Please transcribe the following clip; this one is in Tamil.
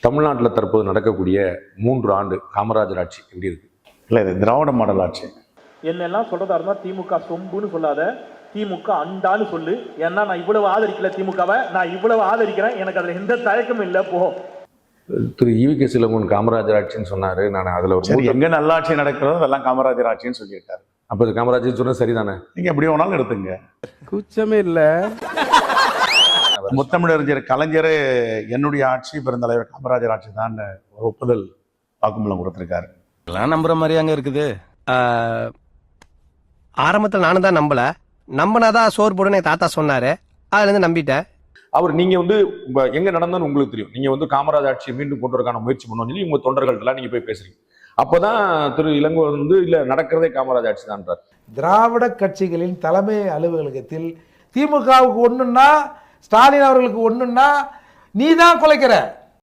தமிழ்நாட்டில் தற்போது நடக்கக்கூடிய 3 ஆண்டு காமராஜர் ஆட்சி எப்படி இருக்கு? இல்லை, இது திராவிட மாடல் ஆட்சி. என்னெல்லாம் சொல்றதா இருந்தா திமுக சொம்புன்னு சொல்லாத, திமுக அண்டான்னு சொல்லு. ஏன்னா நான் இவ்வளவு ஆதரிக்கல திமுகவை, நான் இவ்வளவு ஆதரிக்கிறேன், எனக்கு அதுல எந்த தயக்கமும் இல்லை. போ. திரு ஈவி.கே. இளங்கோவன் காமராஜர் ஆட்சின்னு சொன்னாரு. நான் அதுல சரி, எங்க நல்லாட்சி நடக்கிறதோ அதெல்லாம் காமராஜர் ஆட்சின்னு சொல்லியிருக்காரு. அப்ப இது காமராஜர் சொன்னது சரிதானே? நீங்க எப்படி வேணாலும் எடுத்துங்க. கூச்சமே இல்ல. முத்தமிழறிஞர் கலைஞர் என்னுடைய ஆட்சி பெருந்தலைவர் காமராஜர் ஆட்சி தான் ஒரு ஒப்புதல் வாக்குமூலம் கொடுத்திருக்காரு. எல்லாம் நம்புற மாதிரி அங்க இருக்குது. ஆரம்பத்தில் நானும் தான் நம்பினாதான் சோறு போடுன்னு தாத்தா சொன்னாரு. அதுல இருந்து நம்பிட்டேன். அவர் நீங்க எங்க நடந்ததுன்னு உங்களுக்கு தெரியும். நீங்க காமராஜர் ஆட்சியை மீண்டும் கொண்டு வரக்கான முயற்சி பண்ணுவோம் சொல்லி உங்க தொண்டர்கள்ட்டெல்லாம் நீங்க போய் பேசுறீங்க. அப்பதான் திரு இளங்கோவன் இல்ல நடக்கிறதே காமராஜர் ஆட்சி தான்றார். திராவிட கட்சிகளின் தலைமை அலுவலகத்தில் திமுகவுக்கு ஒண்ணுன்னா, ஸ்டாலின் அவர்களுக்கு ஒண்ணுன்னா நீ தான் குலைக்கிற.